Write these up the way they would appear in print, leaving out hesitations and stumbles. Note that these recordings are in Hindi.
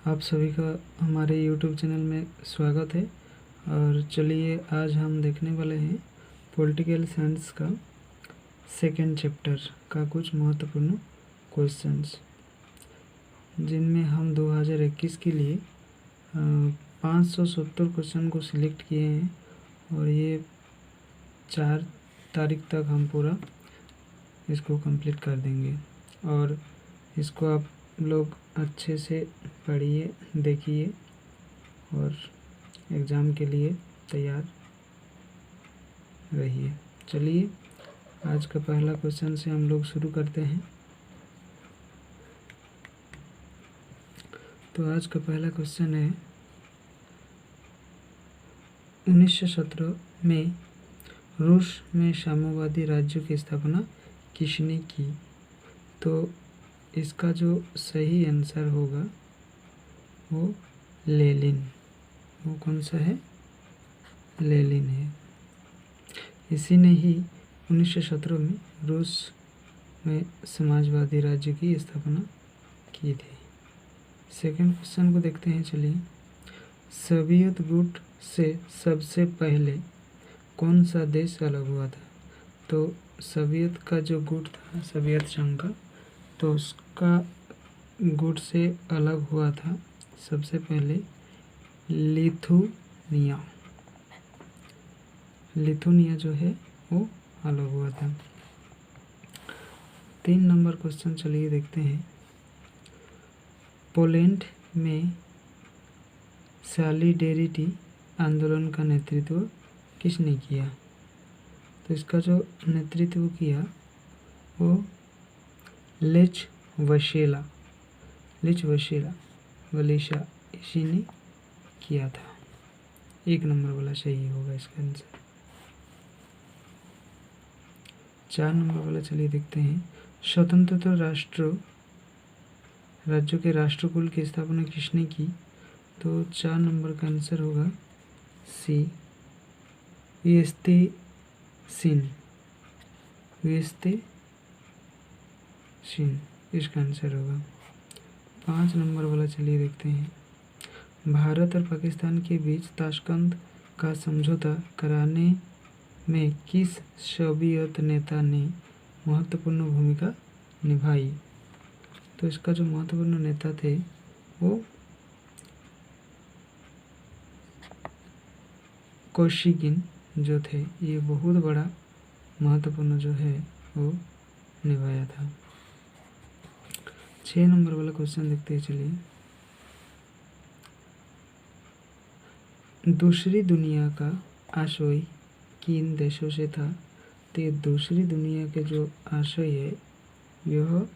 आप सभी का हमारे YouTube चैनल में स्वागत है। और चलिए आज हम देखने वाले हैं पॉलिटिकल साइंस का सेकेंड चैप्टर का कुछ महत्वपूर्ण क्वेश्चंस, जिनमें हम 2021 के लिए 570 क्वेश्चन को सिलेक्ट किए हैं और ये 4 तारीख तक हम पूरा इसको कंप्लीट कर देंगे। और इसको आप लोग अच्छे से पढ़िए, देखिए और एग्ज़ाम के लिए तैयार रहिए। चलिए आज का पहला क्वेश्चन से हम लोग शुरू करते हैं। तो आज का पहला क्वेश्चन है, 1917 में रूस में साम्यवादी राज्यों की स्थापना किसने की? तो इसका जो सही आंसर होगा वो लेनिन। वो कौन सा है? लेनिन है। इसी ने ही 1917 में रूस में समाजवादी राज्य की स्थापना की थी। सेकंड क्वेश्चन को देखते हैं। चलिए, सोवियत गुट से सबसे पहले कौन सा देश अलग हुआ था? तो सोवियत का जो गुट था, सोवियत संघ का, तो उसका गुट से अलग हुआ था सबसे पहले लिथुनिया। लिथुनिया जो है वो अलग हुआ था। 3 नंबर क्वेश्चन चलिए देखते हैं। पोलैंड में सॉलिडेरिटी आंदोलन का नेतृत्व किसने किया? तो इसका जो नेतृत्व किया वो लेच वलेशा इसी ने किया था। 1 नंबर वाला सही होगा इसका आंसर। 4 नंबर वाला चलिए देखते हैं। स्वतंत्रता राज्यों के राष्ट्रकुल की स्थापना किसने की? तो 4 नंबर का आंसर होगा सी, वीएसते सिन इसका आंसर होगा। 5 नंबर वाला चलिए देखते हैं। भारत और पाकिस्तान के बीच ताशकंद का समझौता कराने में किस सोवियत नेता ने महत्वपूर्ण भूमिका निभाई? तो इसका जो महत्वपूर्ण नेता थे वो कोशिगिन जो थे, ये बहुत बड़ा महत्वपूर्ण जो है वो निभाया था। 6 नंबर वाला क्वेश्चन देखते हैं। चलिए, दूसरी दुनिया का आशय किन देशों से था? तो ये दूसरी दुनिया के जो आशय है यह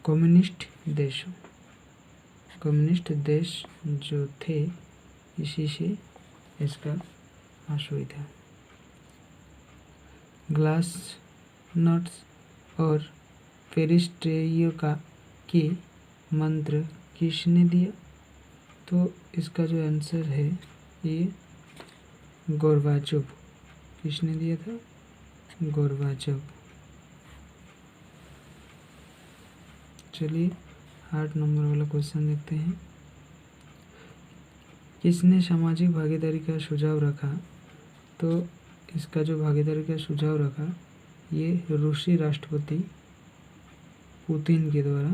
कम्युनिस्ट देश जो थे इसी से इसका आशय था। ग्लासनोस्ट और पेरिस्ट्रोइका के मंत्र किसने दिया? तो इसका जो आंसर है ये गोर्बाचोव। किसने दिया था? गोर्बाचोव। चलिए 8 नंबर वाला क्वेश्चन देखते हैं। किसने सामाजिक भागीदारी का सुझाव रखा? तो इसका जो भागीदारी का सुझाव रखा ये रूसी राष्ट्रपति पुतिन के द्वारा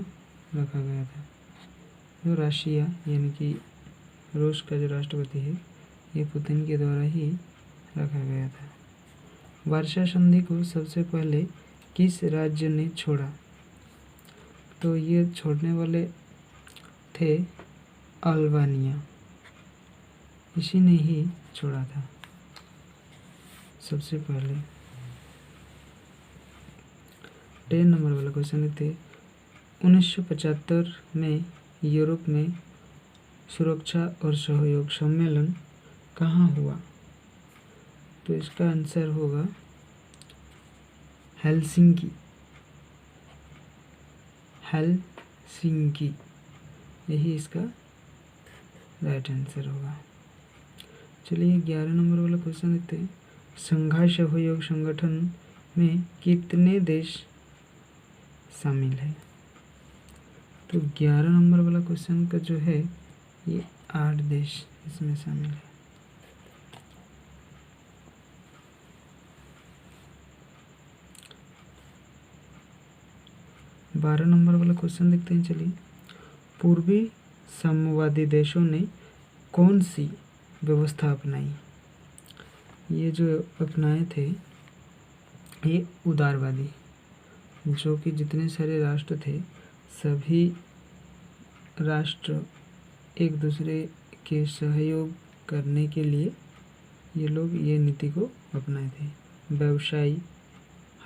रखा गया था। जो रशिया यानी कि रूस का जो राष्ट्रपति है ये पुतिन के द्वारा ही रखा गया था। वर्षा संधि को सबसे पहले किस राज्य ने छोड़ा? तो ये छोड़ने वाले थे अल्बानिया, इसी ने ही छोड़ा था सबसे पहले। 10 नंबर वाला क्वेश्चन देखते। 1975 में यूरोप में सुरक्षा और सहयोग सम्मेलन कहाँ हुआ? तो इसका आंसर होगा हेलसिंकी। यही इसका राइट आंसर होगा। चलिए 11 नंबर वाला क्वेश्चन देखते हैं। शंघाई सहयोग संगठन में कितने देश शामिल है? तो 11 नंबर वाला क्वेश्चन का जो है ये 8 देश इसमें शामिल है। बारह नंबर वाला क्वेश्चन देखते हैं। चलिए, पूर्वी साम्यवादी देशों ने कौन सी व्यवस्था अपनाई? ये जो अपनाए थे ये उदारवादी, जो कि जितने सारे राष्ट्र थे सभी राष्ट्र एक दूसरे के सहयोग करने के लिए ये लोग ये नीति को अपनाए थे। व्यवसायी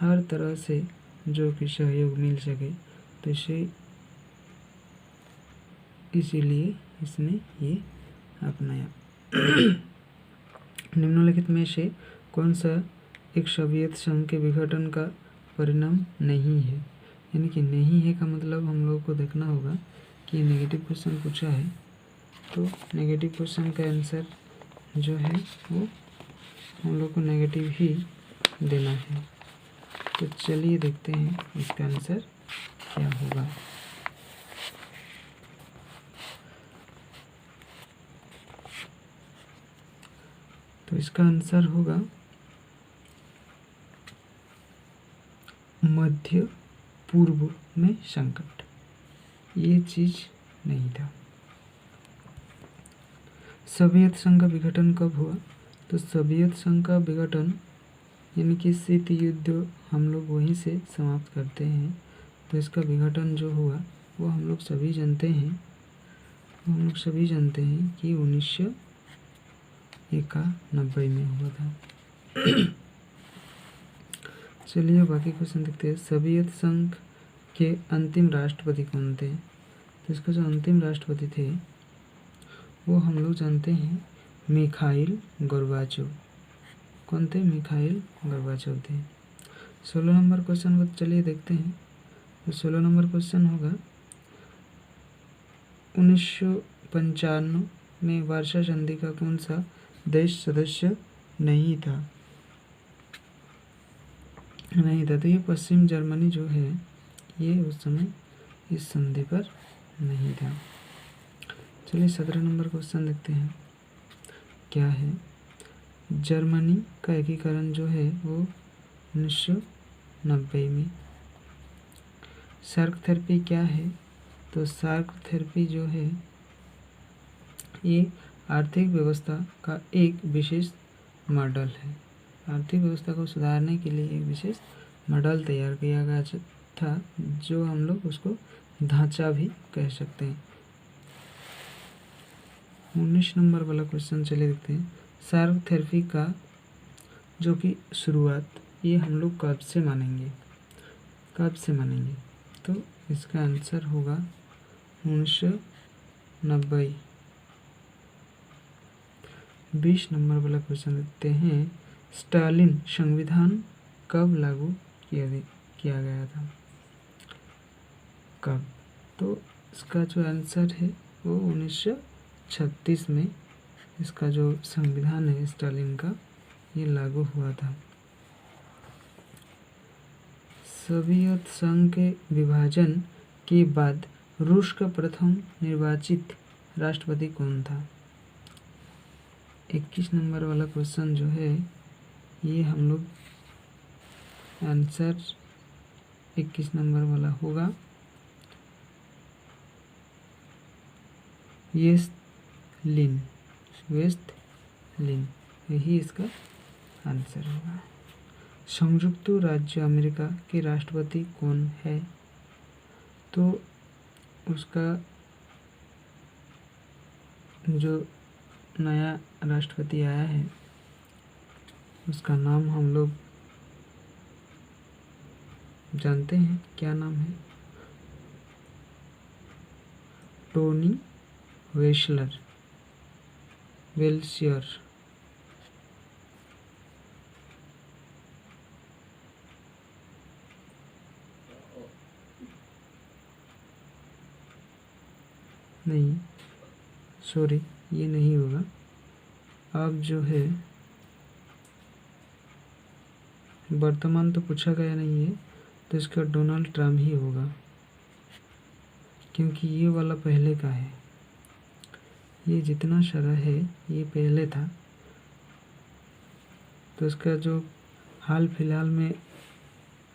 हर तरह से जो कि सहयोग मिल सके, तो इसीलिए इसने ये अपनाया। निम्नलिखित में से कौन सा एक सोवियत संघ के विघटन का परिणाम नहीं है? यानी कि नहीं है का मतलब हम लोग को देखना होगा कि नेगेटिव क्वेश्चन पूछा है, तो नेगेटिव क्वेश्चन का आंसर जो है वो हम लोग को नेगेटिव ही देना है। तो चलिए देखते हैं इसका आंसर क्या होगा। तो इसका आंसर होगा मध्य पूर्व में संकट। ये चीज नहीं था। सोवियत संघ का विघटन कब हुआ? तो सोवियत संघ का विघटन यानी कि शीत युद्ध हम लोग वहीं से समाप्त करते हैं। तो इसका विघटन जो हुआ वो हम लोग सभी जानते हैं, कि 1991 में हुआ था। चलिए बाकी क्वेश्चन देखते हैं। सोवियत संघ के अंतिम राष्ट्रपति कौन थे? तो इसका जो अंतिम राष्ट्रपति थे वो हम लोग जानते हैं मिखाइल गोर्बाचोव। कौन थे? मिखाइल गोर्बाचोव थे। 16 नंबर क्वेश्चन को चलिए देखते हैं। तो 16 नंबर क्वेश्चन होगा 1995 में वार्षा संधि का कौन सा देश सदस्य नहीं था? तो ये पश्चिम जर्मनी जो है ये उस समय इस संधि पर नहीं था। चलिए 17 नंबर क्वेश्चन देखते हैं क्या है। जर्मनी का एकीकरण जो है वो 1990 में। शार्क थेरेपी क्या है? तो शार्क थेरेपी जो है ये आर्थिक व्यवस्था का एक विशेष मॉडल है। आर्थिक व्यवस्था को सुधारने के लिए एक विशेष मॉडल तैयार किया गया था, जो हम लोग उसको ढांचा भी कह सकते हैं। 19 नंबर वाला क्वेश्चन चलिए देखते हैं। शार्क थेरेपी का जो कि शुरुआत ये हम लोग कब से मानेंगे? तो इसका आंसर होगा 1990। 20 नंबर वाला क्वेश्चन देखते हैं। स्टालिन संविधान कब लागू किया गया था? कब? तो इसका जो आंसर है वो 1936 में इसका जो संविधान है स्टालिन का ये लागू हुआ था। सोवियत संघ के विभाजन के बाद रूस का प्रथम निर्वाचित राष्ट्रपति कौन था? 21 नंबर वाला क्वेश्चन जो है ये हम लोग आंसर 21 नंबर वाला होगा वेस्टलिन, यही इसका आंसर होगा। संयुक्त राज्य अमेरिका के राष्ट्रपति कौन है? तो उसका जो नया राष्ट्रपति आया है उसका नाम हम लोग जानते हैं। क्या नाम है? टोनी वेल्शियर। नहीं, सॉरी, ये नहीं होगा। अब जो है वर्तमान तो पूछा गया नहीं है, तो इसका डोनाल्ड ट्रम्प ही होगा। क्योंकि ये वाला पहले का है, ये जितना सारा है ये पहले था, तो इसका जो हाल फिलहाल में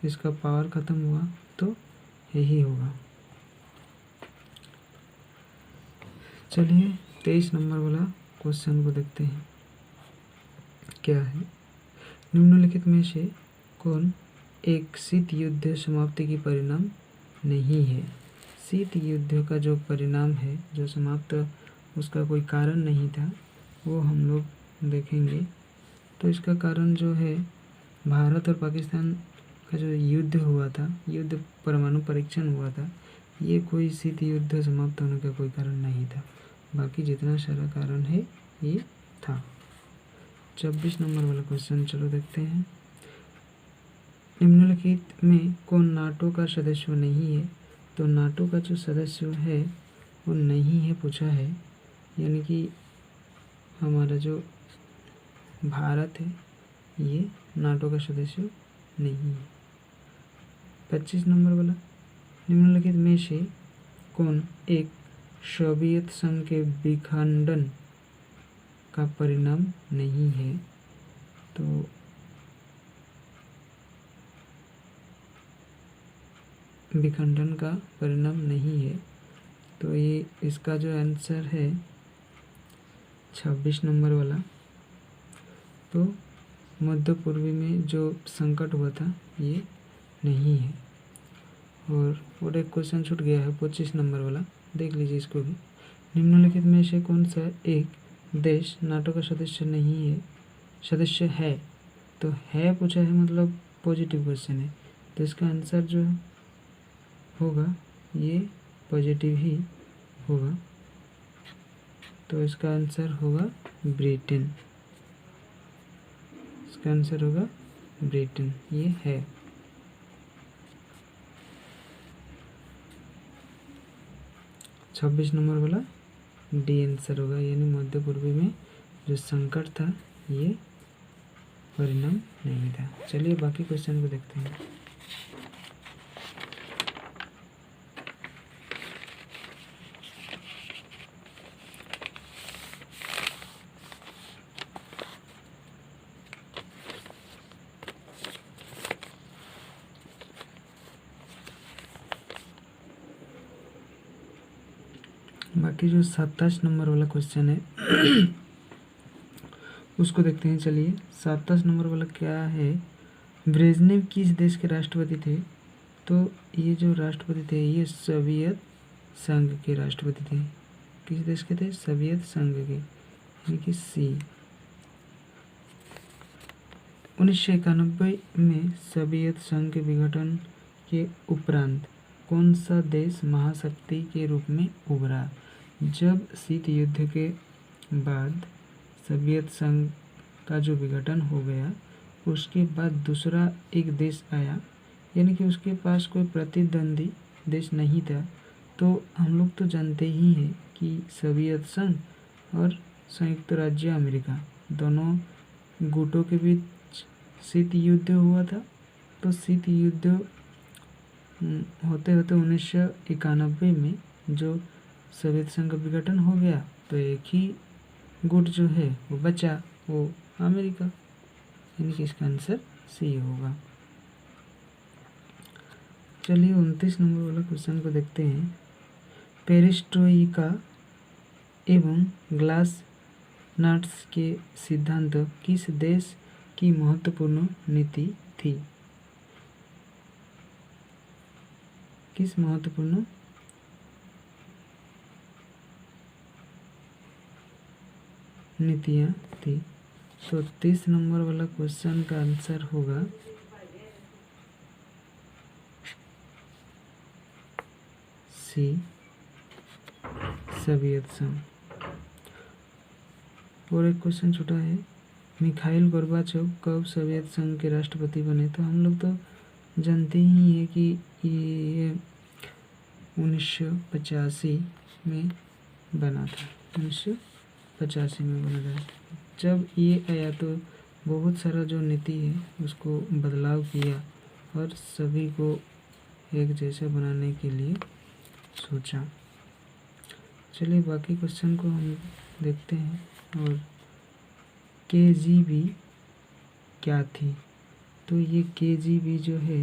इसका पावर ख़त्म हुआ तो यही होगा। चलिए 23 नंबर वाला क्वेश्चन को देखते हैं क्या है। निम्नलिखित में से कौन एक शीत युद्ध समाप्ति की परिणाम नहीं है? शीत युद्ध का जो परिणाम है, जो समाप्त, उसका कोई कारण नहीं था, वो हम लोग देखेंगे। तो इसका कारण जो है, भारत और पाकिस्तान का जो युद्ध हुआ था, युद्ध परमाणु परीक्षण हुआ था, ये कोई शीत युद्ध समाप्त होने का कोई कारण नहीं था। बाकी जितना सारा कारण है ये था। 26 नंबर वाला क्वेश्चन चलो देखते हैं। निम्नलिखित में कौन नाटो का सदस्य नहीं है? तो नाटो का जो सदस्य है वो नहीं है पूछा है, यानी कि हमारा जो भारत है ये नाटो का सदस्य नहीं है। 25 नंबर वाला, निम्नलिखित में से कौन एक सोवियत संघ के विखंडन का परिणाम नहीं है? तो विखंडन का परिणाम नहीं है, तो ये इसका जो आंसर है 26 नंबर वाला। तो मध्य पूर्वी में जो संकट हुआ था ये नहीं है। और एक क्वेश्चन छूट गया है 25 नंबर वाला, देख लीजिए इसको भी। निम्नलिखित में से कौन सा एक देश नाटो का सदस्य नहीं है, सदस्य है? तो है पूछा है, मतलब पॉजिटिव क्वेश्चन है, तो इसका आंसर जो होगा ये पॉजिटिव ही होगा। तो इसका आंसर होगा ब्रिटेन। इसका आंसर होगा ब्रिटेन, ये है। छब्बीस नंबर वाला डी आंसर होगा, यानी मध्य पूर्वी में जो संकट था ये परिणाम नहीं था। चलिए बाकी क्वेश्चन को देखते हैं। बाकी जो 27 नंबर वाला क्वेश्चन है उसको देखते हैं। चलिए 27 नंबर वाला क्या है, ब्रेजनेव किस देश के राष्ट्रपति थे? तो ये जो राष्ट्रपति थे ये सोवियत संघ के राष्ट्रपति थे। किस देश के थे? सोवियत संघ के, यानी कि सी। 1991 में सोवियत संघ के विघटन के उपरांत कौन सा देश महाशक्ति के रूप में उभरा? जब शीत युद्ध के बाद सोवियत संघ का जो विघटन हो गया, उसके बाद दूसरा एक देश आया, यानी कि उसके पास कोई प्रतिद्वंदी देश नहीं था। तो हम लोग तो जानते ही हैं कि सोवियत संघ और संयुक्त राज्य अमेरिका दोनों गुटों के बीच शीत युद्ध हुआ था। तो शीत युद्ध होते होते 1991 में जो सोवियत संघ का विघटन हो गया, तो एक ही गुट जो है वो बचा, वो अमेरिका, यानी कि इसका आंसर सी होगा। चलिए 29 नंबर वाला क्वेश्चन को देखते हैं। पेरिस्ट्रोइका एवं ग्लास नट्स के सिद्धांत किस देश की महत्वपूर्ण नीति थी? किस महत्वपूर्ण नीतियाँ थी? तो 30 नंबर वाला क्वेश्चन का आंसर होगा सी, सोवियत संघ। और एक क्वेश्चन छूटा है, मिखाइल गोर्बाचोव कब सोवियत संघ के राष्ट्रपति बने? तो हम लोग तो जानते ही हैं कि ये 1985 में बना था। 1985 में बना था। जब ये आया तो बहुत सारा जो नीति है उसको बदलाव किया और सभी को एक जैसा बनाने के लिए सोचा। चलिए बाकी क्वेश्चन को हम देखते हैं। और KGB क्या थी? तो ये KGB जो है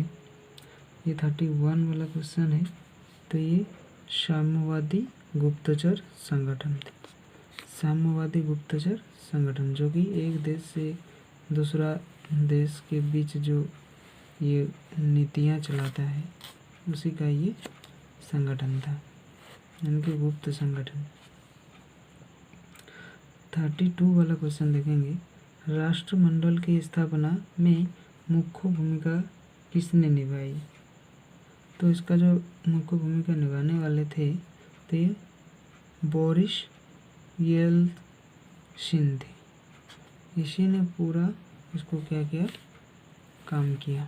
ये 31 वाला क्वेश्चन है। तो ये साम्यवादी गुप्तचर संगठन थी। साम्यवादी गुप्तचर संगठन जो कि एक देश से दूसरा देश के बीच जो ये नीतियाँ चलाता है उसी का ये संगठन था, इनके गुप्त संगठन। 32 वाला क्वेश्चन देखेंगे। राष्ट्रमंडल की स्थापना में मुख्य भूमिका किसने निभाई? तो इसका जो मुख्य भूमिका निभाने वाले थे तो ये बोरिस येल्त्सिन थे। इसी ने पूरा इसको क्या किया, काम किया।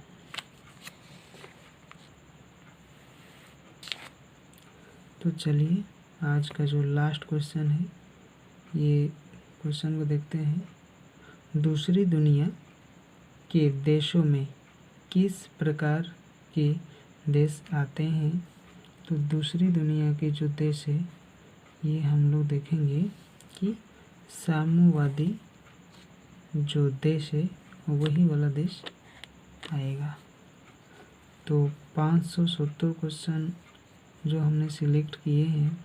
तो चलिए आज का जो लास्ट क्वेश्चन है ये क्वेश्चन को देखते हैं। दूसरी दुनिया के देशों में किस प्रकार के देश आते हैं? तो दूसरी दुनिया के जो देश है ये हम लोग देखेंगे कि साम्यवादी जो देश है वही वाला देश आएगा। तो 570 क्वेश्चन जो हमने सिलेक्ट किए हैं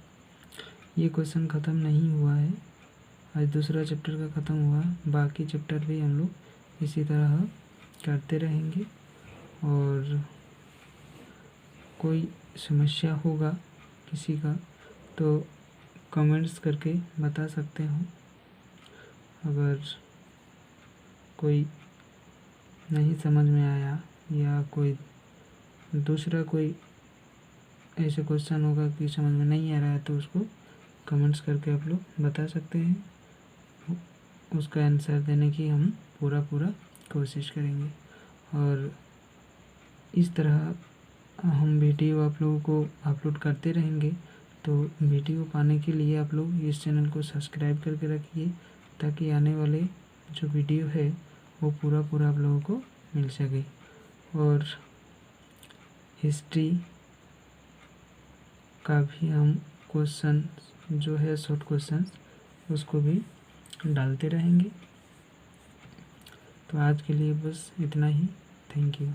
ये क्वेश्चन ख़त्म नहीं हुआ है। आज दूसरा चैप्टर का ख़त्म हुआ, बाकी चैप्टर भी हम लोग इसी तरह करते रहेंगे। और कोई समस्या होगा किसी का तो कमेंट्स करके बता सकते हो। अगर कोई नहीं समझ में आया या कोई दूसरा कोई ऐसे क्वेश्चन होगा कि समझ में नहीं आ रहा है तो उसको कमेंट्स करके आप लोग बता सकते हैं। उसका आंसर देने की हम पूरा कोशिश करेंगे। और इस तरह हम वीडियो आप लोगों को अपलोड करते रहेंगे। तो वीडियो पाने के लिए आप लोग इस चैनल को सब्सक्राइब करके रखिए ताकि आने वाले जो वीडियो है वो पूरा आप लोगों को मिल सके। और हिस्ट्री का भी हम क्वेश्चन जो है शॉर्ट क्वेश्चन उसको भी डालते रहेंगे। तो आज के लिए बस इतना ही। Thank you.